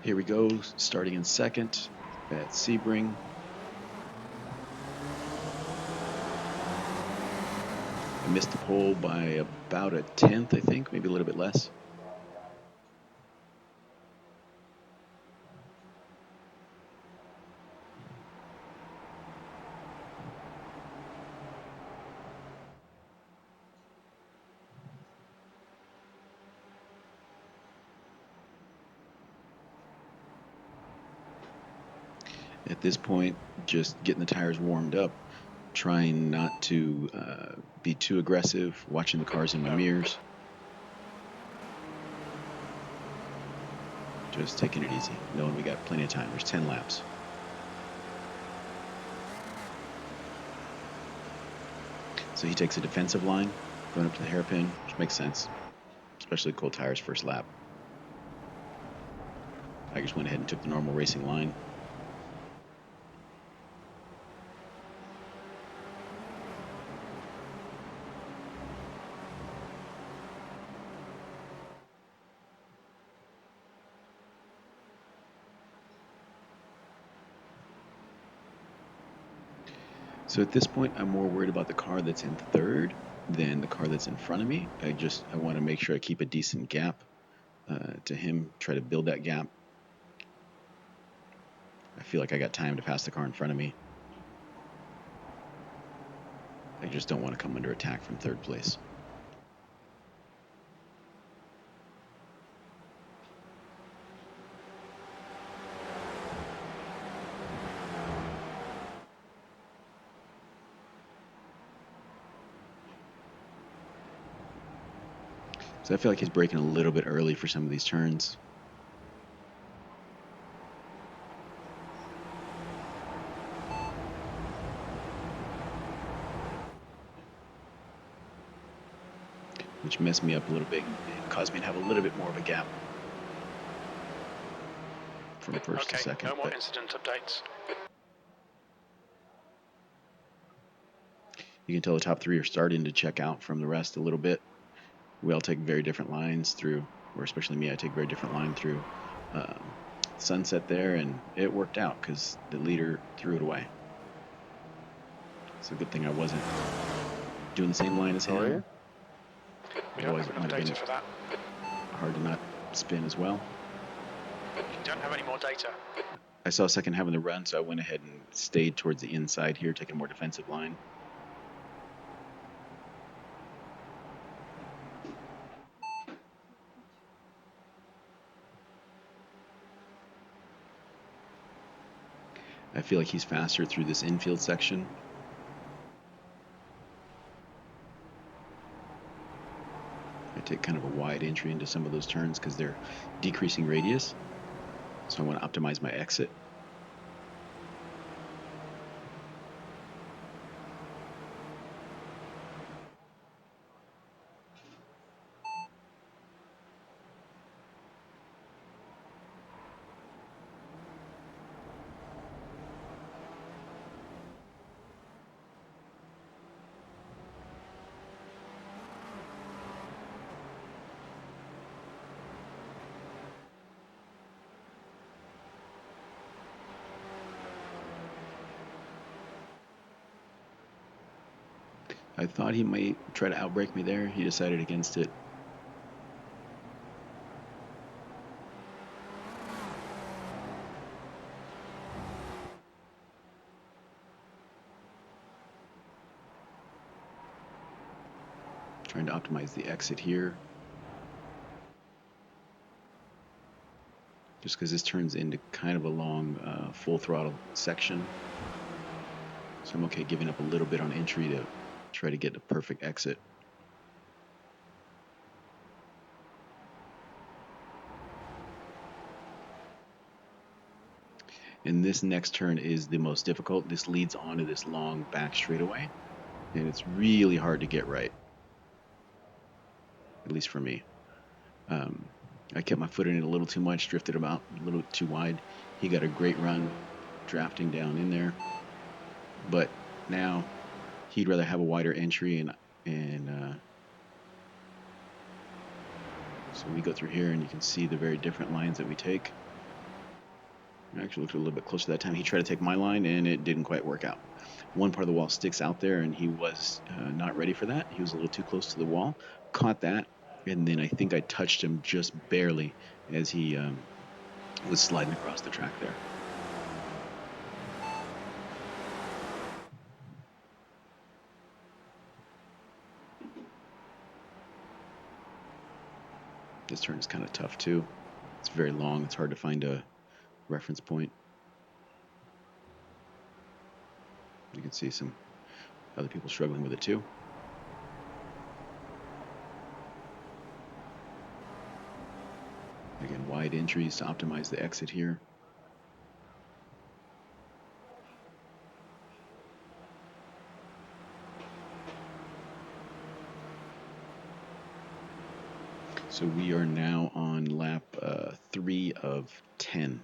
Here we go, starting in second at Sebring. I missed the pole by about a tenth, I think, maybe a little bit less. At this point, just getting the tires warmed up, trying not to be too aggressive, watching the cars in my mirrors. Just taking it easy, knowing we got plenty of time. There's 10 laps. So he takes a defensive line, going up to the hairpin, which makes sense, especially cold tires first lap. I just went ahead and took the normal racing line. So at this point, I'm more worried about the car that's in third than the car that's in front of me. I want to make sure I keep a decent gap to him, try to build that gap. I feel like I got time to pass the car in front of me. I just don't want to come under attack from third place. So I feel like he's braking a little bit early for some of these turns. Which messed me up a little bit and caused me to have a little bit more of a gap from first to second. No more incident updates. You can tell the top three are starting to check out from the rest a little bit. We all take very different lines through, or especially me, I take very different line through sunset there, and it worked out because the leader threw it away. It's a good thing I wasn't doing the same line as him. Otherwise, it might have been hard to not spin as well. You don't have any more data. I saw second having the run, so I went ahead and stayed towards the inside here, taking a more defensive line. I feel like he's faster through this infield section. I take kind of a wide entry into some of those turns because they're decreasing radius. So I want to optimize my exit. I thought he might try to outbrake me there. He decided against it. Trying to optimize the exit here. Just because this turns into kind of a long full throttle section. So I'm okay giving up a little bit on entry to try to get a perfect exit. And this next turn is the most difficult. This leads onto this long back straightaway, and it's really hard to get right, at least for me. I kept my foot in it a little too much, drifted about a little too wide. He got a great run drafting down in there, but now he'd rather have a wider entry, and so we go through here, and you can see the very different lines that we take. I actually looked a little bit closer that time. He tried to take my line, and it didn't quite work out. One part of the wall sticks out there, and he was not ready for that. He was a little too close to the wall, caught that, and then I think I touched him just barely as he was sliding across the track there. This turn is kind of tough too. It's very long. It's hard to find a reference point. You can see some other people struggling with it too. Again, wide entries to optimize the exit here. So we are now on lap 3 of 10.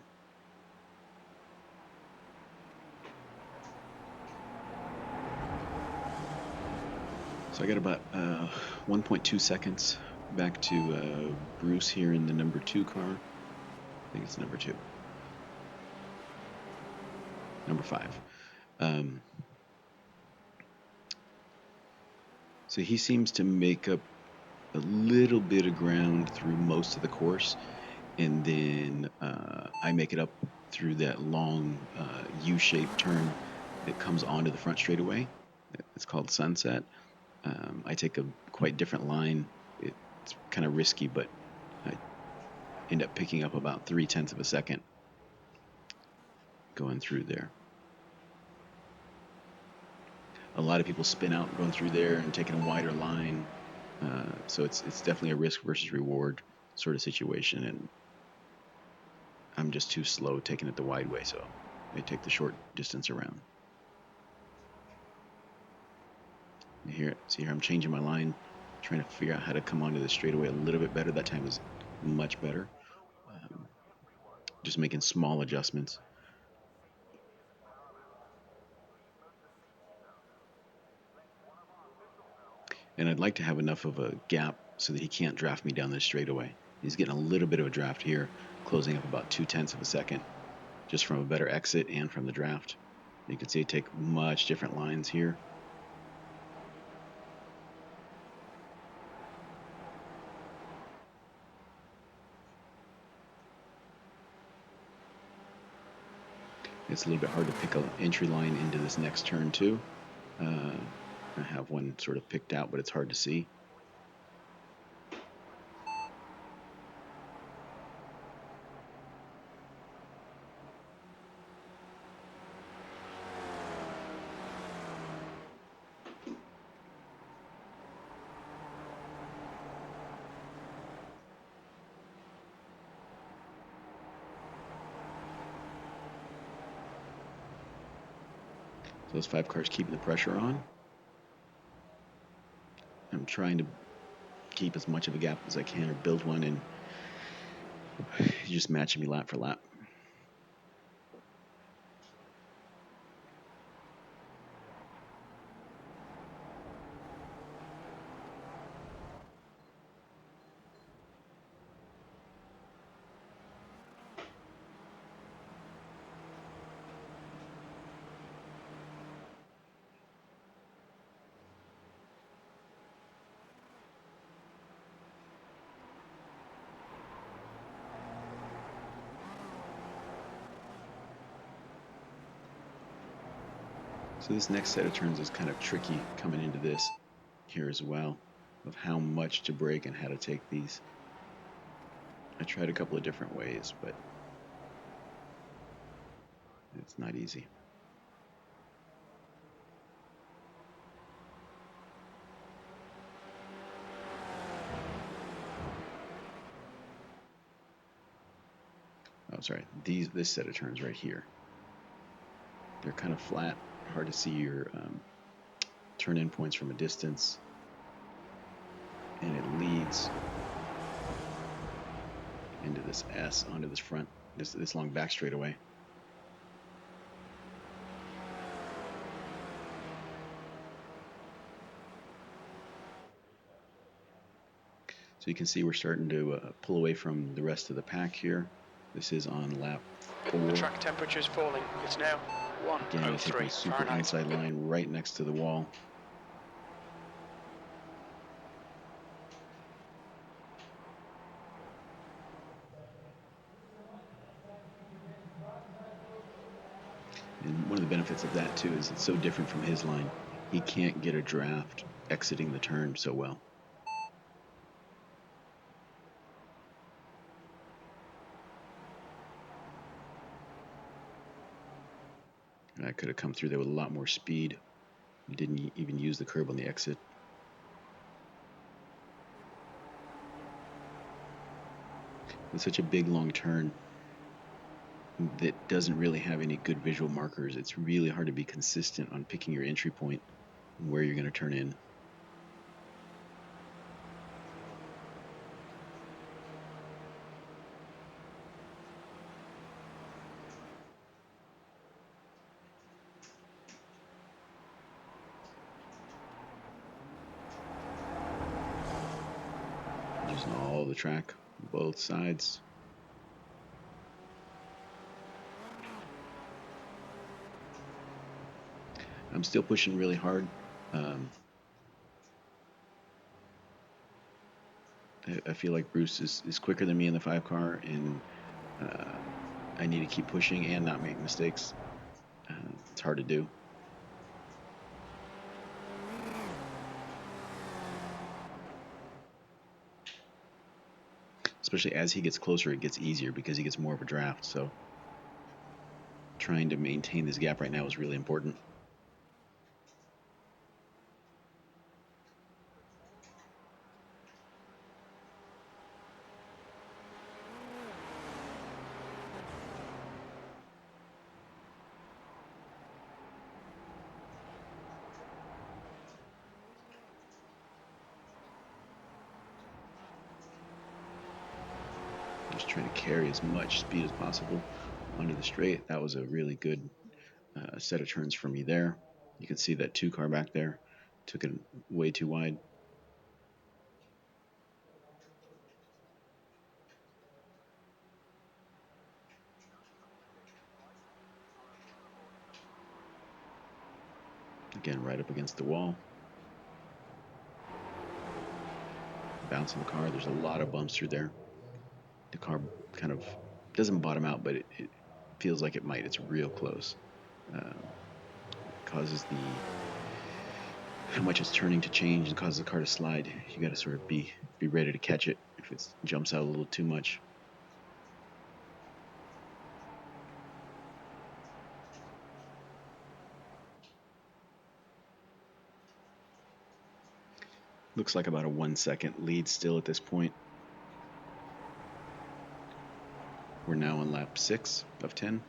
So I got about 1.2 seconds back to Bruce here in the number 2 car. I think it's number 2. Number 5. So he seems to make up a little bit of ground through most of the course, and then I make it up through that long U-shaped turn that comes onto the front straightaway. It's called Sunset. I take a quite different line. It's kind of risky, but I end up picking up about 0.3 of a second going through there. A lot of people spin out going through there and taking a wider line. So it's definitely a risk versus reward sort of situation, and I'm just too slow taking it the wide way, so I take the short distance around. Here, see here, I'm changing my line, trying to figure out how to come onto the straightaway a little bit better. That time was much better. Just making small adjustments. And I'd like to have enough of a gap so that he can't draft me down this straightaway. He's getting a little bit of a draft here, closing up about 0.2 of a second, just from a better exit and from the draft. You can see I take much different lines here. It's a little bit hard to pick an entry line into this next turn too. I have one sort of picked out, but it's hard to see. So those 5 cars keeping the pressure on. I'm trying to keep as much of a gap as I can or build one, and he's just matching me lap for lap. So this next set of turns is kind of tricky coming into this here as well, of how much to brake and how to take these. I tried a couple of different ways, but it's not easy. Oh, sorry. This set of turns right here. They're kind of flat, hard to see your turn-in points from a distance, and it leads into this S onto this front, this long back straightaway. So you can see we're starting to pull away from the rest of the pack here. This is on lap The 4. track temperature is falling. It's now Again, I take my 103 super Fahrenheit. inside line right next to the wall. And one of the benefits of that too is it's so different from his line. He can't get a draft exiting the turn so well. I could have come through there with a lot more speed. Didn't even use the curb on the exit. It's such a big, long turn that doesn't really have any good visual markers. It's really hard to be consistent on picking your entry point and where you're going to turn in. Using all the track, both sides. I'm still pushing really hard. I feel like Bruce is quicker than me in the 5 car, and I need to keep pushing and not make mistakes. It's hard to do. Especially as he gets closer, it gets easier because he gets more of a draft. So trying to maintain this gap right now is really important. Just trying to carry as much speed as possible onto the straight. That was a really good set of turns for me there. You can see that 2 car back there took it way too wide. Again, right up against the wall. Bouncing the car. There's a lot of bumps through there. The car kind of doesn't bottom out, but it feels like it might. It's real close. Causes how much it's turning to change and causes the car to slide. You got to sort of be ready to catch it if it jumps out a little too much. Looks like about a 1 second lead still at this point. We're now on lap 6 of 10.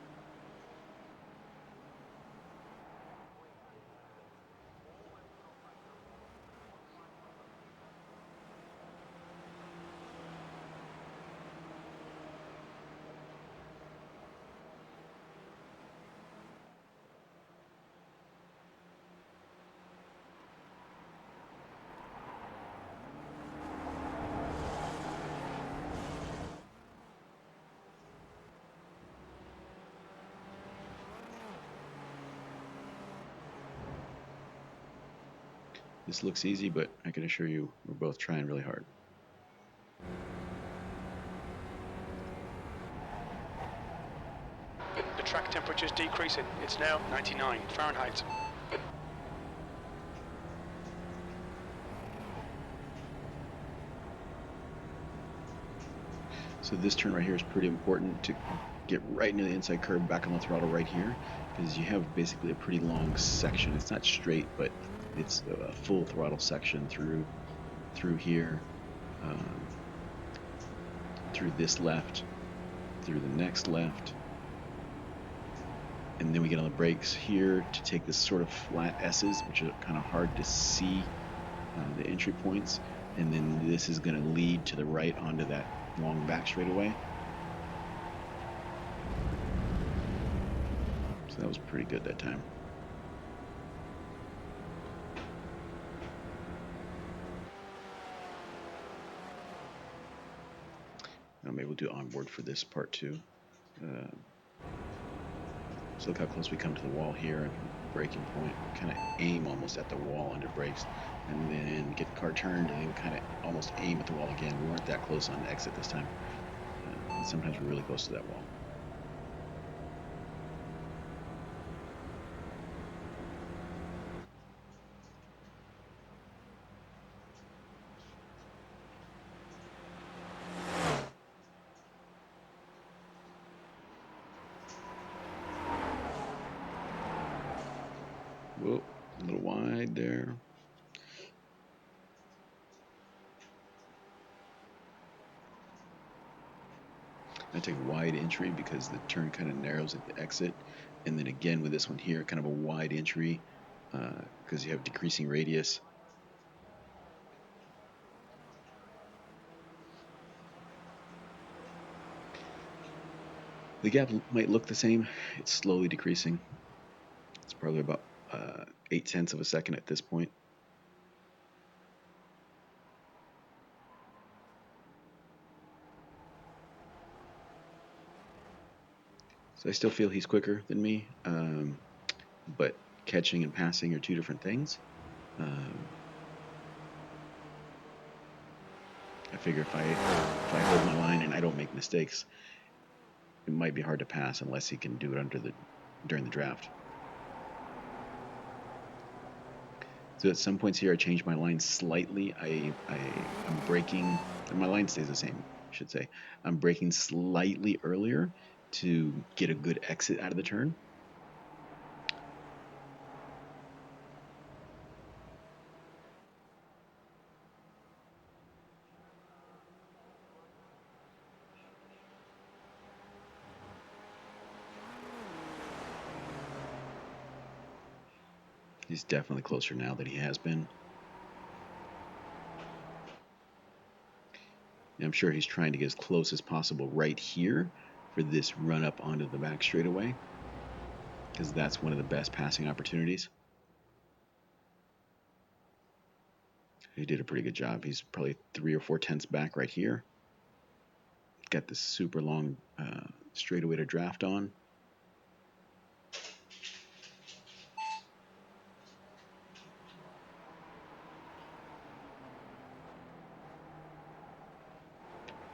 This looks easy, but I can assure you we're both trying really hard. The track temperature is decreasing. It's now 99 Fahrenheit. So this turn right here is pretty important to get right into the inside curve, back on the throttle right here, because you have basically a pretty long section. It's not straight, but it's a full throttle section through here, through this left, through the next left, and then we get on the brakes here to take this sort of flat S's, which are kind of hard to see the entry points, and then this is going to lead to the right onto that long back straightaway. So that was pretty good that time. Maybe we'll do onboard for this part too. Uh, so look how close we come to the wall here. Braking point, kind of aim almost at the wall under brakes, and then get the car turned, and then kind of almost aim at the wall again. We weren't that close on exit this time. Sometimes we're really close to that wall. Whoa, a little wide there. I take wide entry because the turn kind of narrows at the exit. And then again with this one here, kind of a wide entry because you have decreasing radius. The gap might look the same. It's slowly decreasing. It's probably about 0.8 of a second at this point. So I still feel he's quicker than me, but catching and passing are two different things. I figure if I hold my line and I don't make mistakes, it might be hard to pass unless he can do it during the draft. So at some points here, I change my line slightly. I'm braking, and my line stays the same, I should say. I'm braking slightly earlier to get a good exit out of the turn. He's definitely closer now than he has been. And I'm sure he's trying to get as close as possible right here for this run up onto the back straightaway, because that's one of the best passing opportunities. He did a pretty good job. He's probably 3 or 4 tenths back right here. Got this super long straightaway to draft on.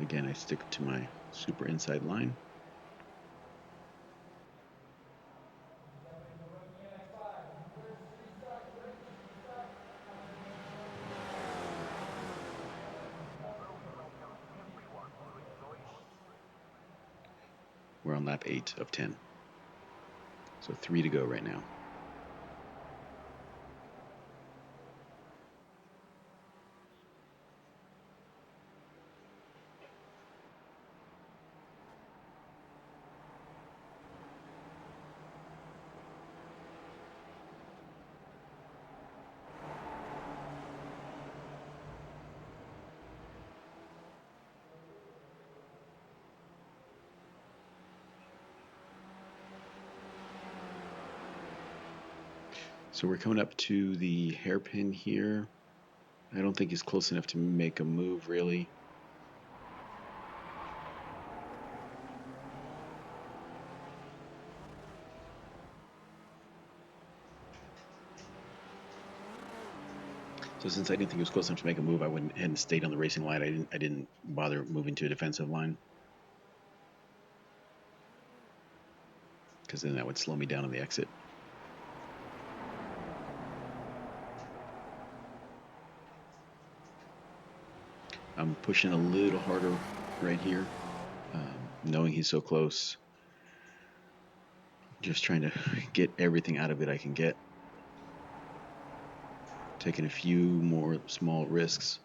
Again, I stick to my super inside line. We're on lap 8 of 10. So 3 to go right now. So we're coming up to the hairpin here. I don't think he's close enough to make a move, really. So since I didn't think he was close enough to make a move, I went ahead and stayed on the racing line. I didn't bother moving to a defensive line, because then that would slow me down on the exit. I'm pushing a little harder right here, knowing he's so close. Just trying to get everything out of it I can get. Taking a few more small risks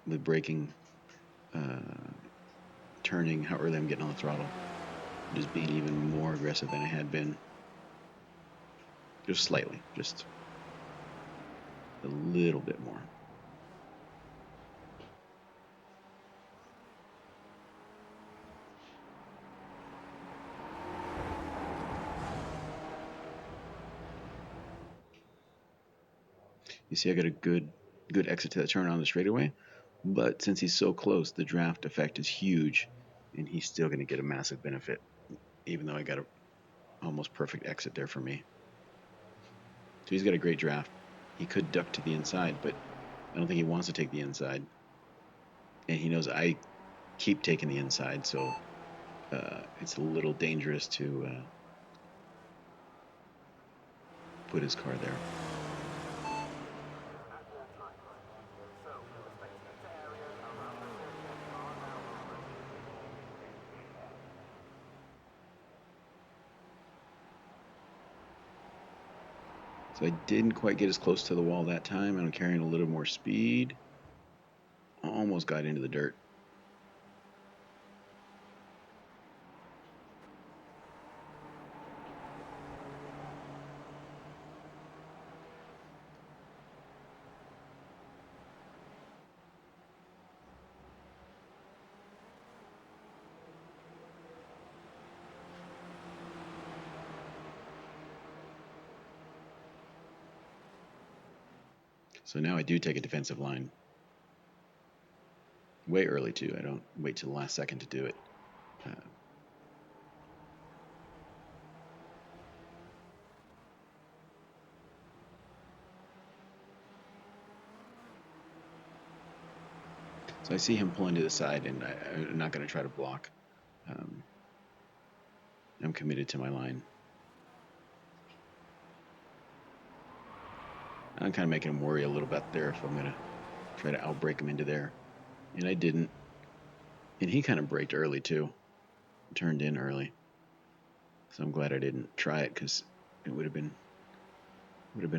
with braking, turning, how early I'm getting on the throttle. Just being even more aggressive than I had been. Just slightly, just a little bit more. You see I got a good exit to that turn on the straightaway, but since he's so close, the draft effect is huge. and he's still going to get a massive benefit, even though I got a almost perfect exit there for me. So he's got a great draft. He could duck to the inside, but I don't think he wants to take the inside, and he knows I keep taking the inside, so it's a little dangerous to put his car there. So I didn't quite get as close to the wall that time. I'm carrying a little more speed. Almost got into the dirt. So now I do take a defensive line. Way early, too. I don't wait till the last second to do it. So I see him pulling to the side, and I'm not going to try to block. I'm committed to my line. I'm kind of making him worry a little bit there if I'm going to try to outbrake him into there. And I didn't. And he kind of braked early, too. Turned in early. So I'm glad I didn't try it, because it would have been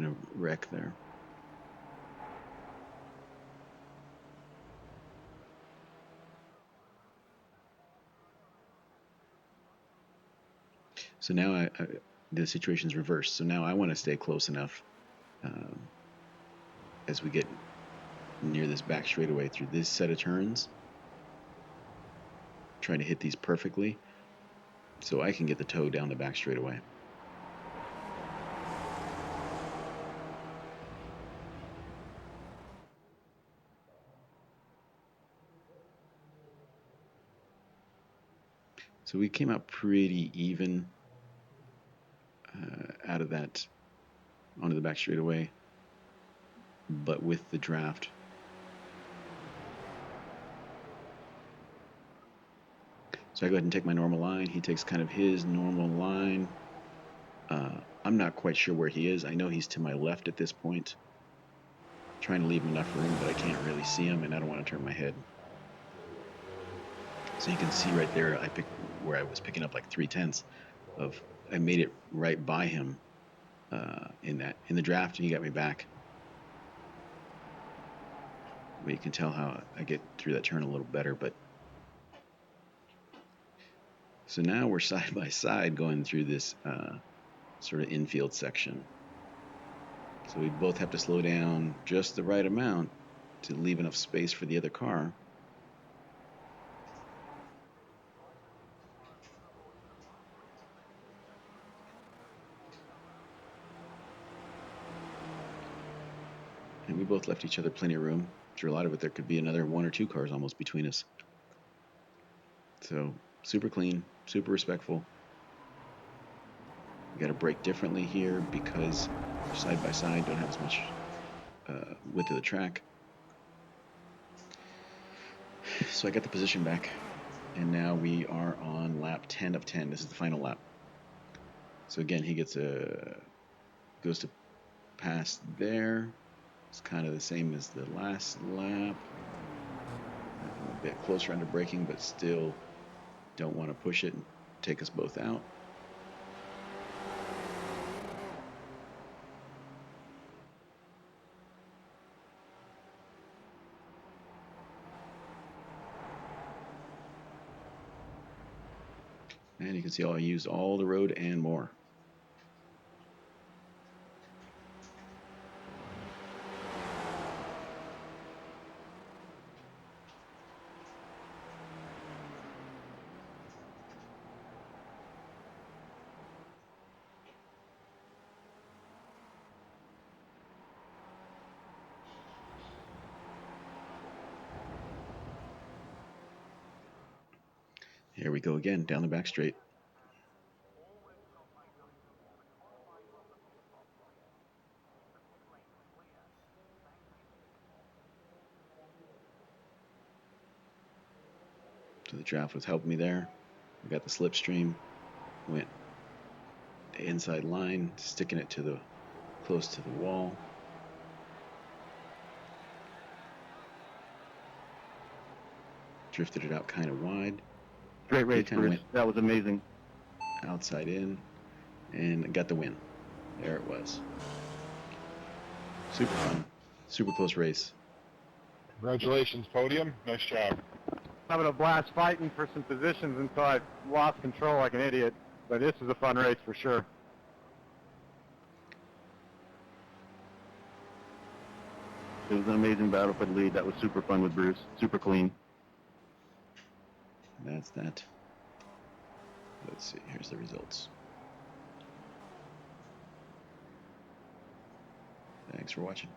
a wreck there. So now the situation's reversed. So now I want to stay close enough as we get near this back straightaway through this set of turns, trying to hit these perfectly so I can get the toe down the back straightaway. So we came out pretty even out of that onto the back straightaway, but with the draft. So I go ahead and take my normal line. He takes kind of his normal line. I'm not quite sure where he is. I know he's to my left at this point. Trying to leave him enough room, but I can't really see him, and I don't want to turn my head. So you can see right there, I picked where I was picking up like 3/10 of. I made it right by him in the draft, and he got me back. But you can tell how I get through that turn a little better. But so now we're side by side going through this sort of infield section. So we both have to slow down just the right amount to leave enough space for the other car. And we both left each other plenty of room. Through a lot of it, there could be another 1 or 2 cars almost between us. So super clean, super respectful. We got to brake differently here because we're side by side, don't have as much width of the track. So I got the position back, and now we are on lap 10 of 10. This is the final lap. So again, he goes to pass there. It's kind of the same as the last lap. A bit closer under braking, but still don't want to push it and take us both out. And you can see I used all the road and more. Here we go again, down the back straight. So the draft was helping me there. I got the slipstream, went the inside line, sticking it to the close to the wall. Drifted it out kind of wide. Great race, Bruce. That was amazing. Outside in, and got the win. There it was. Super fun. Super close race. Congratulations, podium. Nice job. Having a blast fighting for some positions until I lost control like an idiot. But this was a fun race for sure. It was an amazing battle for the lead. That was super fun with Bruce. Super clean. That's that. Let's see. Here's the results. Thanks for watching.